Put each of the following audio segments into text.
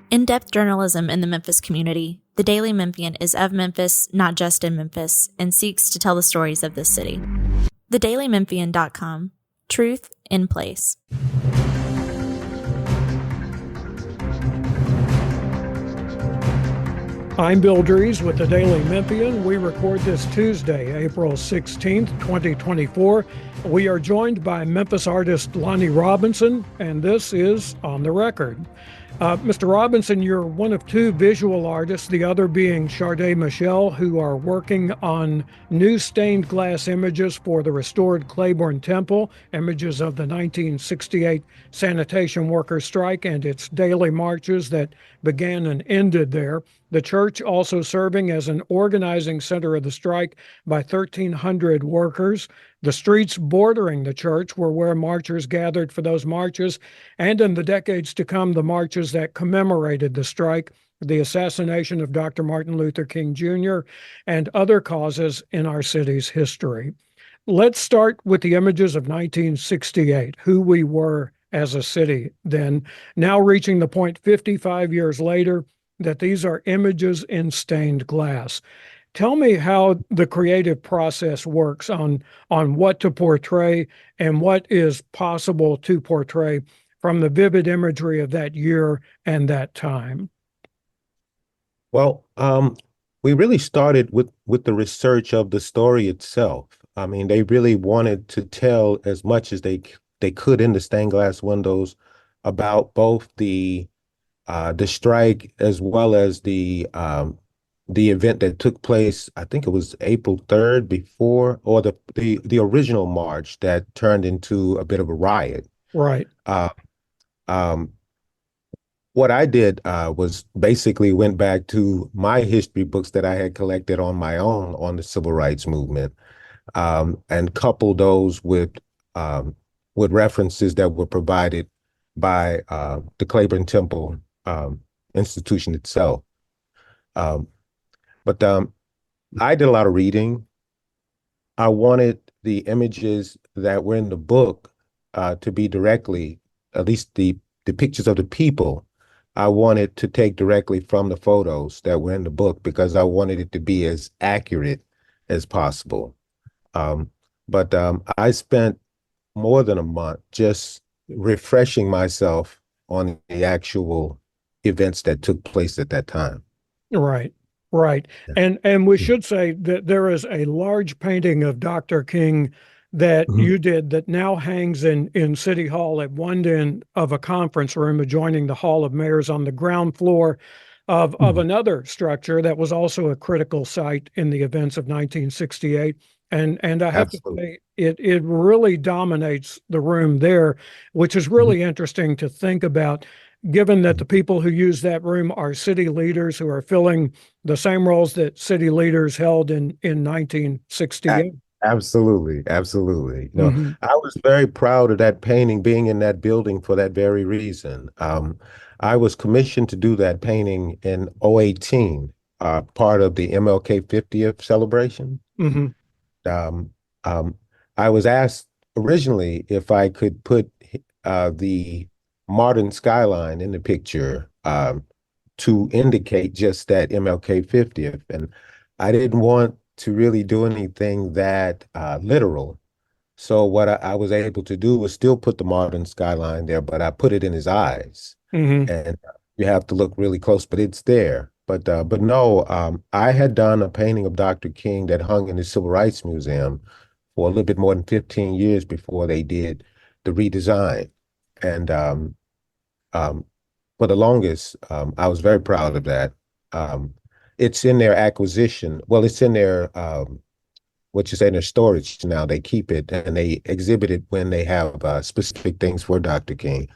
In-depth journalism in the Memphis community, the Daily Memphian is of Memphis, not just in Memphis, and seeks to tell the stories of this city. TheDailyMemphian.com. Truth in place. I'm Bill Dries with the Daily Memphian. We record this Tuesday, April 16th, 2024. We are joined by Memphis artist Lonnie Robinson, and this is On the Record. Mr. Robinson, you're one of two visual artists, the other being Sharday Michelle, who are working on new stained glass images for the restored Clayborn Temple, images of the 1968 sanitation workers' strike and its daily marches that began and ended there. The church also serving as an organizing center of the strike by 1,300 workers. The streets bordering the church were where marchers gathered for those marches, and in the decades to come, the marches that commemorated the strike, the assassination of Dr. Martin Luther King Jr., and other causes in our city's history. Let's start with the images of 1968, who we were as a city then, now reaching the point 55 years later that these are images in stained glass. Tell me how the creative process works on what to portray and what is possible to portray from the vivid imagery of that year and that time. Well, we really started with the research of the story itself. I mean, they really wanted to tell as much as they could in the stained glass windows about both the strike as well as the event that took place. I think it was April 3rd before, or the original march that turned into a bit of a riot. Right. What I did was basically went back to my history books that I had collected on my own on the civil rights movement, and coupled those with references that were provided by the Clayborn Temple institution itself. But I did a lot of reading. I wanted the images that were in the book to be directly, at least the pictures of the people, I wanted to take directly from the photos that were in the book because I wanted it to be as accurate as possible. But I spent more than a month just refreshing myself on the actual events that took place at that time. Right. Right. And we should say that there is a large painting of Dr. King that you did that now hangs in City Hall at one end of a conference room adjoining the Hall of Mayors on the ground floor of another structure that was also a critical site in the events of 1968. And I have Absolutely. to say, it really dominates the room there, which is really interesting to think about, given that the people who use that room are city leaders who are filling the same roles that city leaders held in 1968. Absolutely. Absolutely. I was very proud of that painting being in that building for that very reason. I was commissioned to do that painting in 2018, part of the MLK 50th celebration. Um, I was asked originally if I could put the modern skyline in the picture to indicate just that MLK 50th. And I didn't want to really do anything that literal. So what I was able to do was still put the modern skyline there, but I put it in his eyes. And you have to look really close, but it's there. But no, I had done a painting of Dr. King that hung in the Civil Rights Museum for a little bit more than 15 years before they did the redesign. And for the longest, I was very proud of that. It's in their acquisition. Well, it's in their, what you say, in their storage now. They keep it and they exhibit it when they have specific things for Dr. King.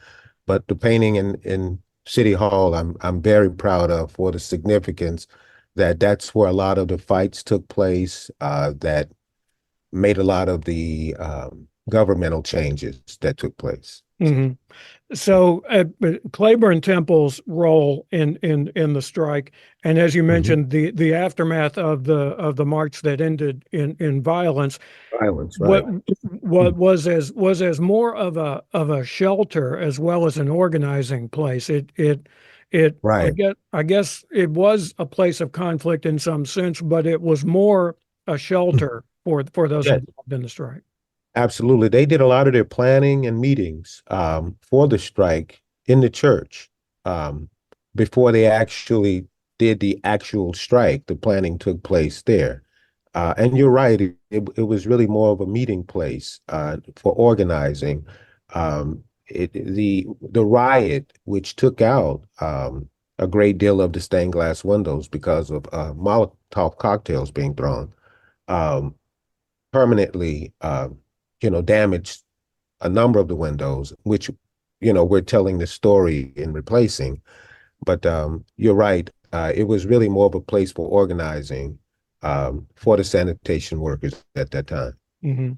But the painting in City Hall, I'm very proud of for the significance that's where a lot of the fights took place, that made a lot of the governmental changes that took place. So Clayborn Temple's role in the strike, and as you mentioned, the aftermath of the march that ended in violence. Violence, right? What was as more of a shelter as well as an organizing place. It I Right. guess it was a place of conflict in some sense, but it was more a shelter for those Yeah, involved in the strike. absolutely. They did a lot of their planning and meetings for the strike in the church um, before they actually did the actual strike. The planning took place there. And you're right, it was really more of a meeting place for organizing. The riot, which took out a great deal of the stained glass windows because of Molotov cocktails being thrown, um, permanently, damaged a number of the windows, which, we're telling the story in replacing. But you're right. It was really more of a place for organizing for the sanitation workers at that time. hmm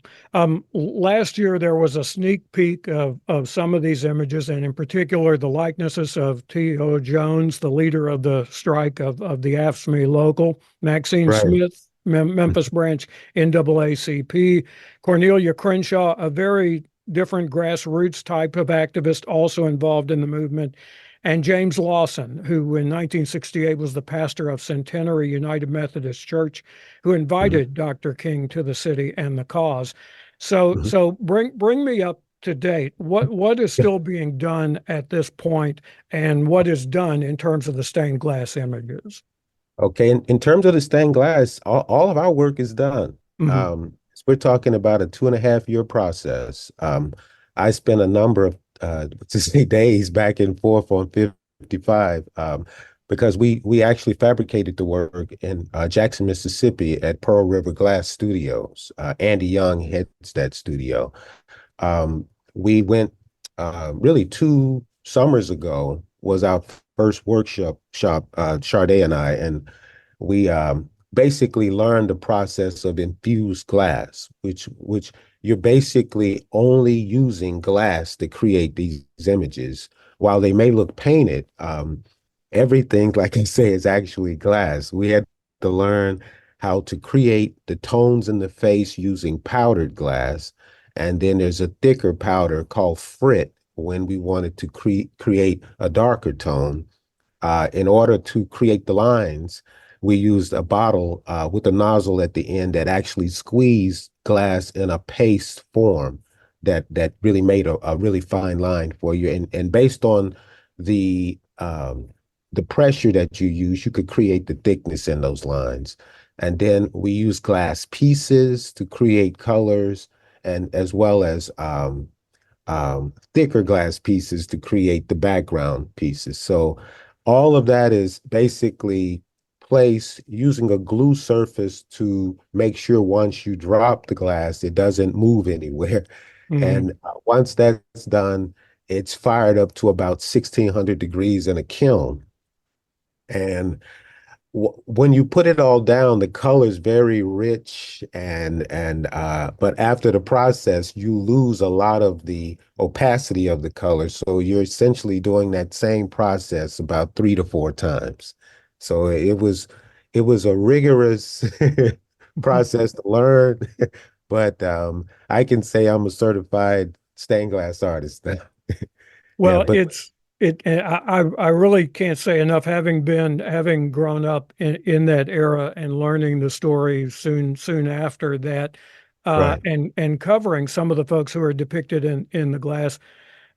Last year, there was a sneak peek of some of these images, and in particular, the likenesses of T.O. Jones, the leader of the strike of the AFSCME local, Maxine Right. Smith, Memphis branch NAACP, Cornelia Crenshaw, a very different grassroots type of activist, also involved in the movement, and James Lawson, who in 1968 was the pastor of Centenary United Methodist Church, who Mhm. invited Dr. King to the city and the cause. So Mhm. so bring me up to date. What is still being done at this point, and what is done in terms of the stained glass images? Okay, in terms of the stained glass, all of our work is done. hmm So we're talking about a 2.5 year process. I spent a number of to say days back and forth on 55 because we actually fabricated the work in Jackson, Mississippi at Pearl River Glass Studios. Andy Young heads that studio. We went really 2 summers ago was our first workshop shop, Sade and I, and we basically learned the process of infused glass, which you're basically only using glass to create these images. While they may look painted, everything, like I say, is actually glass. We had to learn how to create the tones in the face using powdered glass. And then there's a thicker powder called frit when we wanted to create a darker tone. In order to create the lines, we used a bottle with a nozzle at the end that actually squeezed glass in a paste form that really made a really fine line for you. And based on the pressure that you use, you could create the thickness in those lines. And then we use glass pieces to create colors, and as well as thicker glass pieces to create the background pieces. So all of that is basically placed using a glue surface to make sure once you drop the glass, it doesn't move anywhere. hmm And once that's done, it's fired up to about 1600 degrees in a kiln. And when you put it all down, the color is very rich and but after the process, you lose a lot of the opacity of the color. So you're essentially doing that same process about 3 to 4 times. So it was a rigorous process to learn, but I can say I'm a certified stained glass artist now. Yeah, Well, but I really can't say enough, having grown up in that era and learning the story soon after that, right, and covering some of the folks who are depicted in the glass.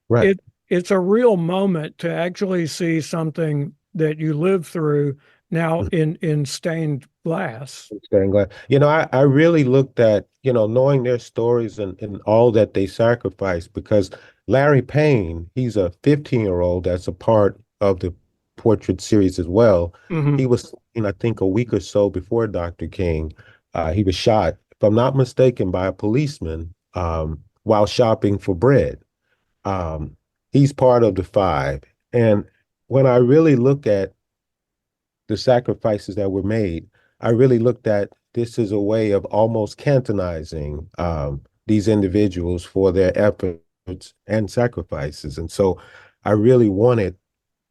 right. It's a real moment to actually see something that you lived through now in stained glass. Stained glass. I really looked at, knowing their stories and all that they sacrificed because Larry Payne, he's a 15-year-old that's a part of the portrait series as well. He hmm was, I think a week or so before Dr. King, he was shot, if I'm not mistaken, by a policeman while shopping for bread. Um, he's part of the five. And when I really look at the sacrifices that were made, I really looked at this as a way of almost cantonizing these individuals for their efforts and sacrifices. And so I really wanted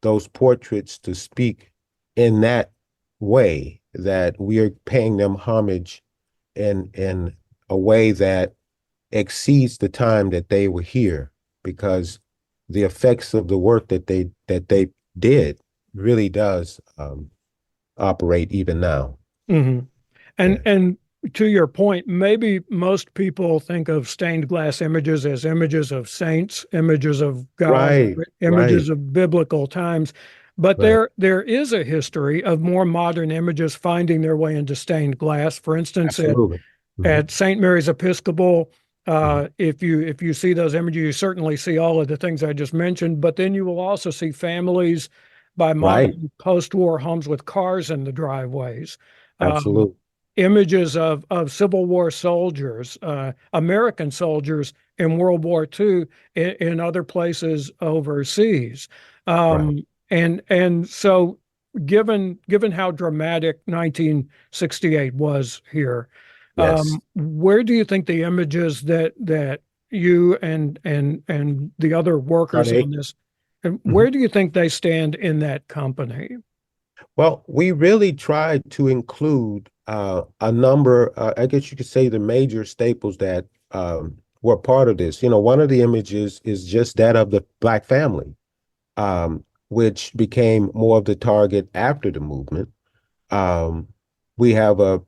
those portraits to speak in that way, that we are paying them homage in a way that exceeds the time that they were here, because the effects of the work that they did really does operate even now. hmm Yeah. And to your point, maybe most people think of stained glass images as images of saints, images of God, Right, right, images of biblical times. But right. there is a history of more modern images finding their way into stained glass. For instance, Absolutely. Hmm. at St. Mary's Episcopal, Hmm. if you see those images, you certainly see all of the things I just mentioned. But then you will also see families by Right. modeling post-war homes with cars in the driveways. Um, Absolutely. Images of Civil War soldiers, American soldiers in World War II in other places overseas. Right. And so given how dramatic 1968 was here, Yes. where do you think the images that you and the other workers Sade. on this, and Mhm. where do you think they stand in that company? Well, we really tried to include a number, I guess you could say the major staples that were part of this. One of the images is just that of the Black family, which became more of the target after the movement. Um, we have a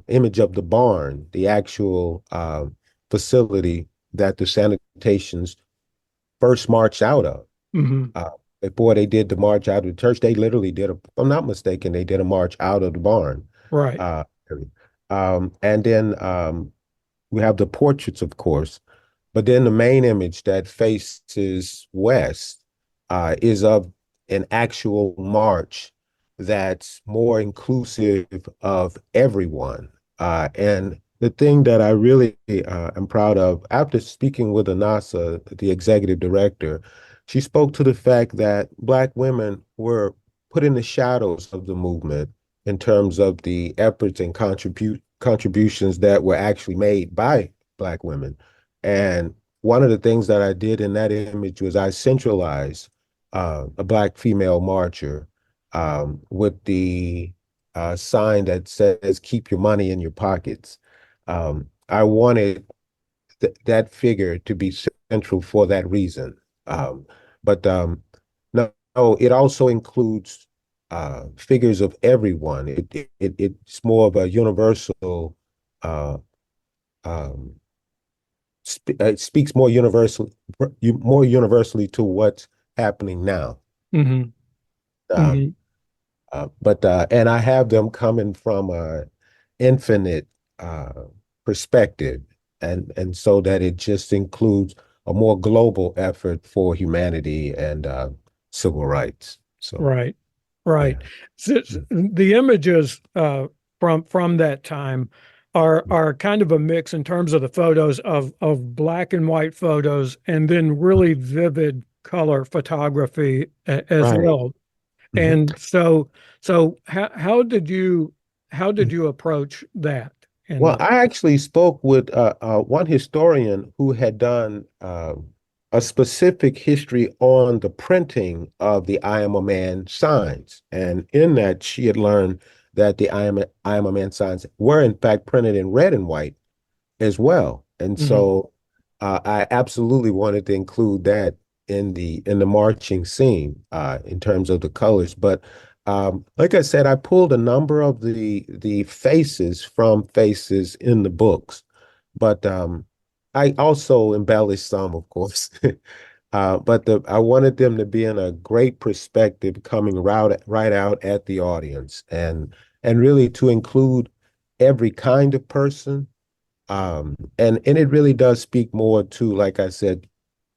image of the barn, the actual facility that the sanitations first marched out of. Hmm. Uh, Before they did the march out of the church, they literally did if I'm not mistaken, they did a march out of the barn. Right. Area. And then we have the portraits, of course, but then the main image that faces west is of an actual march that's more inclusive of everyone. And the thing that I really am proud of, after speaking with Anasa, the executive director, she spoke to the fact that Black women were put in the shadows of the movement in terms of the efforts and contributions that were actually made by Black women. And one of the things that I did in that image was I centralized a Black female marcher with the sign that says, keep your money in your pockets. I wanted that figure to be central for that reason. But no, no, it also includes figures of everyone. It's more of a universal, uh, um, it speaks more universally to what's happening now. Hmm. Um, Hmm. and I have them coming from a infinite uh, perspective, and so that it just includes a more global effort for humanity and civil rights. So Right. Right. yeah. The images from that time are kind of a mix in terms of the photos of black and white photos and then really vivid color photography as Right. well. Mhm. And so how did you approach that in Well, the I actually spoke with one historian who had done a specific history on the printing of the I Am a Man signs. And in that, she had learned that the I Am a Man signs were, in fact, printed in red and white as well. And Mhm. so I absolutely wanted to include that in the marching scene in terms of the colors. But like I said, I pulled a number of the faces from faces in the books, but I also embellished some, of course. But I wanted them to be in a great perspective, coming right out at the audience, and really to include every kind of person, and it really does speak more to, like I said,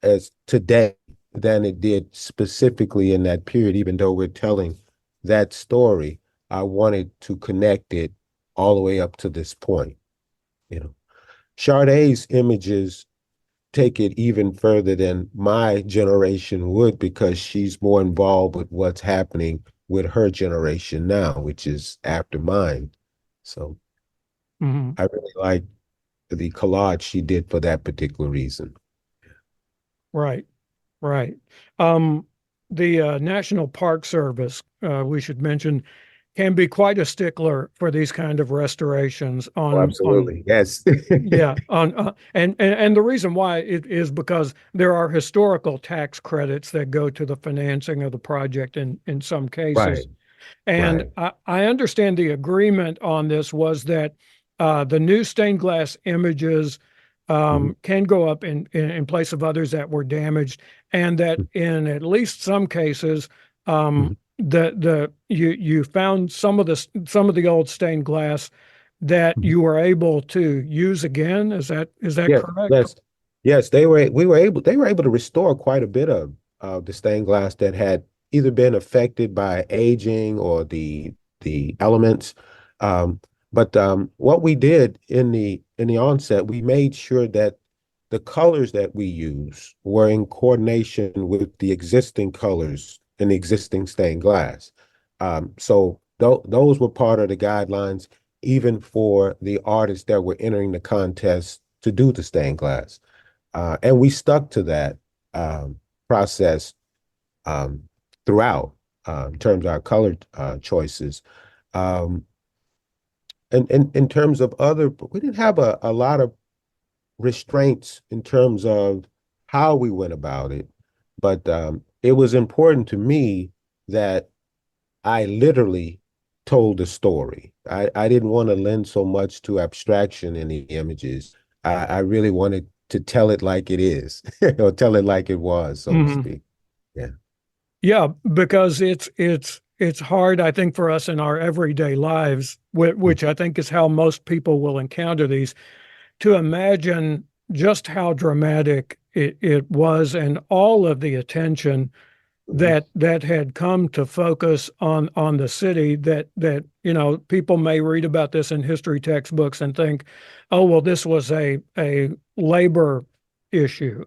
as today than it did specifically in that period, even though we're telling that story. I wanted to connect it all the way up to this point. You know, Sade's images take it even further than my generation would because she's more involved with what's happening with her generation now, which is after mine. So Mhm. I really like the collage she did for that particular reason. Right. Right. Um, the National Park Service, we should mention, can be quite a stickler for these kind of restorations Oh, on absolutely. Yes. yeah, on and the reason why it is because there are historical tax credits that go to the financing of the project in some Right. cases. And Right. I understand the agreement on this was that the new stained glass images Mhm. can go up in place of others that were damaged, and that in at least some cases, Mhm. you found some of the old stained glass that Mhm. you were able to use again. Is that Yes, correct? yes, yes. They were able to restore quite a bit of the stained glass that had either been affected by aging or the elements. Um, but what we did in the onset, we made sure that the colors that we use were in coordination with the existing colors in the existing stained glass. So those were part of the guidelines even for the artists that were entering the contest to do the stained glass. And we stuck to that process um, throughout in terms of our color choices. Um, and in terms of other, we didn't have a lot of restraints in terms of how we went about it. But it was important to me that I literally told the story. I didn't want to lend so much to abstraction in the images. I really wanted to tell it like it is, or tell it like it was, so to Mhm. speak. Yeah. Yeah, because it's hard, I think, for us in our everyday lives, which I think is how most people will encounter these, to imagine just how dramatic it was and all of the attention Mhm. that had come to focus on the city that people may read about this in history textbooks and think, oh well, this was a labor issue,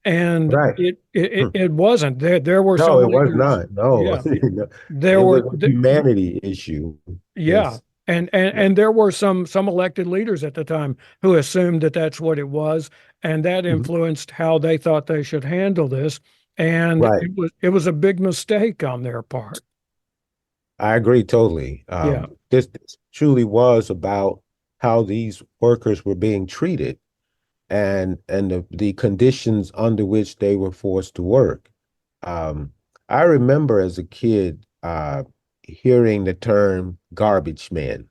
and Right. it wasn't. There were No, some it was leaders. not. No, Yeah, there it was were a humanity issue. yeah, Yes. Yeah. and there were some elected leaders at the time who assumed that that's what it was, and that Mhm. influenced how they thought they should handle this. And Right. it was a big mistake on their part. I agree totally. Yeah. This truly was about how these workers were being treated and the conditions under which they were forced to work. Um, I remember as a kid hearing the term garbage man,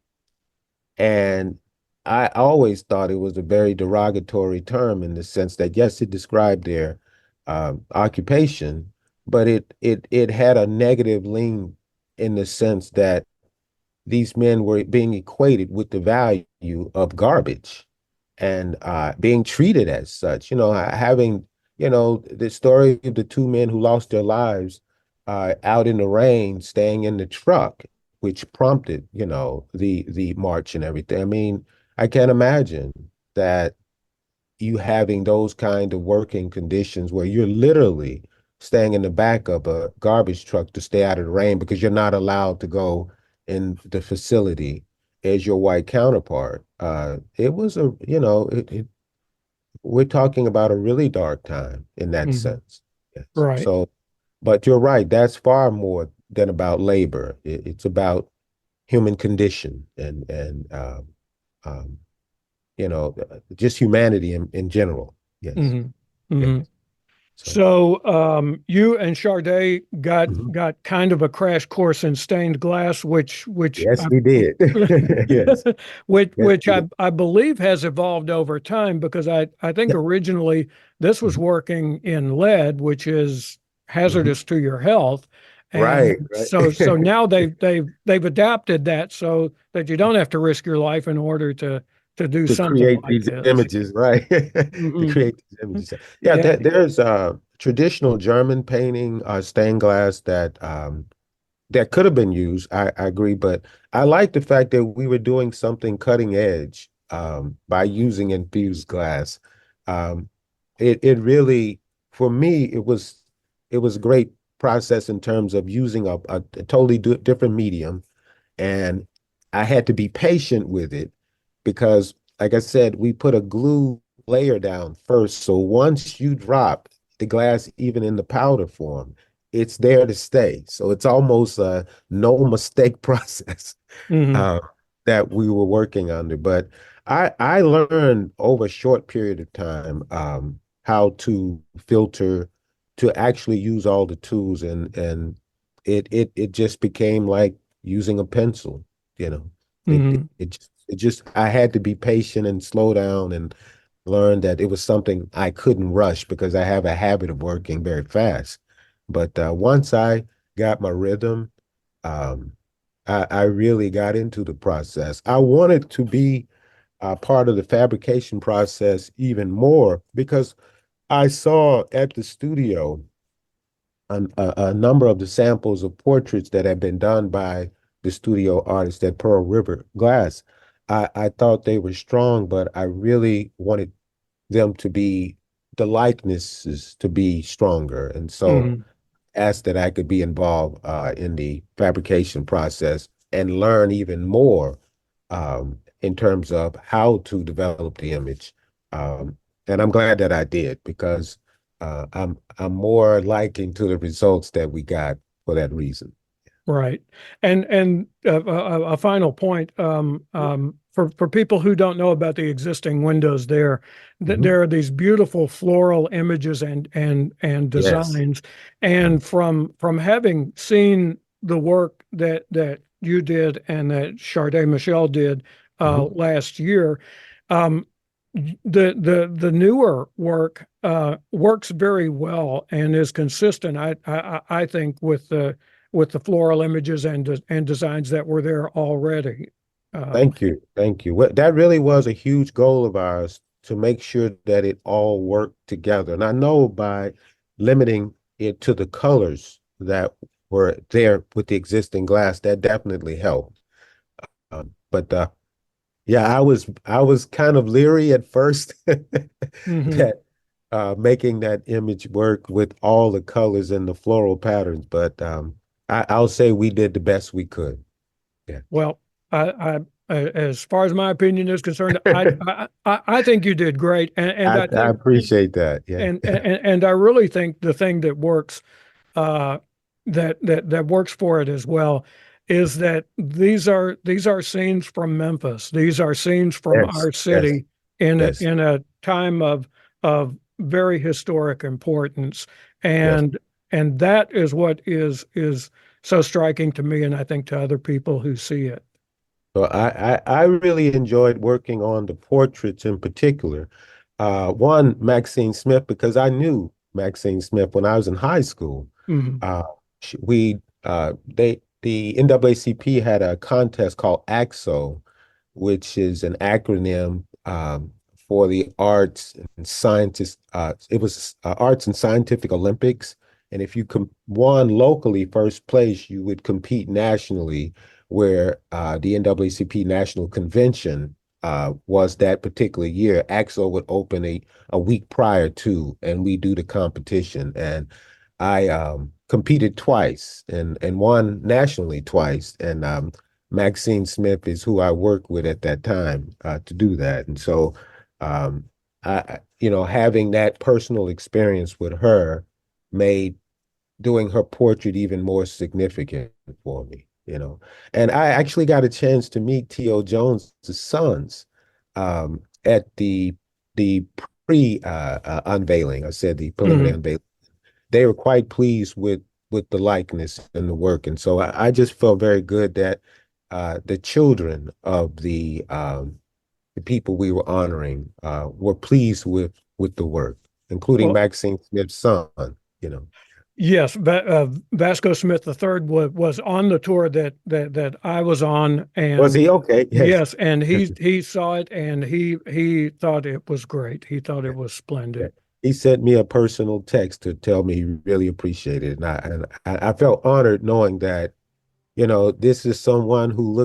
and I always thought it was a very derogatory term in the sense that yes, it described their occupation, but it had a negative lean in the sense that these men were being equated with the value of garbage and being treated as such. Having, the story of the two men who lost their lives out in the rain, staying in the truck, which prompted, the march and everything. I mean, I can't imagine that you having those kind of working conditions where you're literally staying in the back of a garbage truck to stay out of the rain because you're not allowed to go in the facility as your white counterpart. It was we're talking about a really dark time in that Mhm. sense. Yes. Right. So, but you're right. That's far more than about labor. It's about human condition and um, just humanity in general. Yes. hmm Yes. hmm So, So you and Charday got mhm. got kind of a crash course in stained glass, which Yes, we did. Yes. Yes, which we I did. I believe has evolved over time, because I think Yeah. originally this was Mhm. working in lead, which is Mhm. hazardous to your health. And Right, right. so now they've adapted that so that you don't have to risk your life in order to do To something create like these this. images, right? To hmm create these images. Yeah, Yeah. there's traditional German painting, stained glass that could have been used. I agree, but I like the fact that we were doing something cutting edge by using infused glass. Um, it really, for me, it was a great process in terms of using a totally different medium, and I had to be patient with it because, like I said, we put a glue layer down first. So once you drop the glass, even in the powder form, it's there to stay. So it's almost a no mistake process Hmm. uh, that we were working under. But I learned over a short period of time how to filter, to actually use all the tools, and it just became like using a pencil, you know. Hmm. It just I had to be patient and slow down and learn that it was something I couldn't rush because I have a habit of working very fast. But once I got my rhythm, um, I really got into the process. I wanted to be part of the fabrication process even more because I saw at the studio a number of the samples of portraits that had been done by the studio artist at Pearl River Glass. I thought they were strong, but I really wanted them to be, the likenesses to be stronger. And so Hmm. asked that I could be involved in the fabrication process and learn even more in terms of how to develop the image. And I'm glad that I did because I'm more liking to the results that we got for that reason. Right. And a final point, for people who don't know about the existing windows there, Mhm. there are these beautiful floral images and Yes. designs. And from having seen the work that you did and that Charday Michelle did Mhm. last year, um, the newer work works very well and is consistent. I think with the floral images and designs that were there already. Uh, Thank you. Thank you. That really was a huge goal of ours to make sure that it all worked together. And I know by limiting it to the colors that were there with the existing glass, that definitely helped. But yeah, I was kind of leery at first mhm. that making that image work with all the colors and the floral patterns. But I'll say we did the best we could. Yeah. Well, as far as my opinion is concerned, I think you did great, and I I think appreciate that. Yeah. and I really think the thing that works uh, that works for it as well is that these are scenes from Memphis. These are scenes from Yes, our yes, city in yes, a time of very historic importance, yes. and that is what is so striking to me, and I think to other people who see it. So I really enjoyed working on the portraits in particular. One, Maxine Smith, because I knew Maxine Smith when I was in high school. Mhm. Uh, the NAACP had a contest called AXO, which is an acronym for the Arts and Scientists. It was Arts and Scientific Olympics, and if you won locally first place, you would compete nationally, where the NAACP National Convention was that particular year. AXO would open a week prior to, and we do the competition. And I competed twice and won nationally twice. And Maxine Smith is who I worked with at that time to do that. And so, um, having that personal experience with her made doing her portrait even more significant for me, you know. And I actually got a chance to meet T.O. Jones' sons at the pre unveiling. I said the preliminary Mhm. unveiling. They were quite pleased with the likeness and the work, and so I just felt very good that the children of the people we were honoring were pleased with the work, including Well, Maxine Smith's son. You know, yes, Vasco Smith III was on the tour that I was on, was and he okay? Yes. yes, and he saw it and he thought it was great. He thought it was Yeah. splendid. He sent me a personal text to tell me he really appreciated it, and I felt honored knowing that this is someone who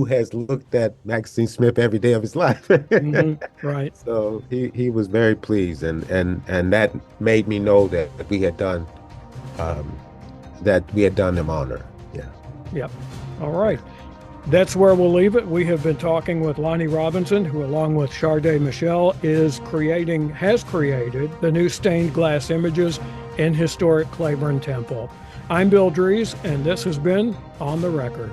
has looked at Maxine Smith every day of his life. Right. So he was very pleased, and that made me know um, that we had done them honor. Yeah. Yep. All Yeah. right. That's where we'll leave it. We have been talking with Lonnie Robinson, who, along with Charday Michelle, has created the new stained glass images in Historic Clayborn Temple. I'm Bill Dries, and this has been On the Record.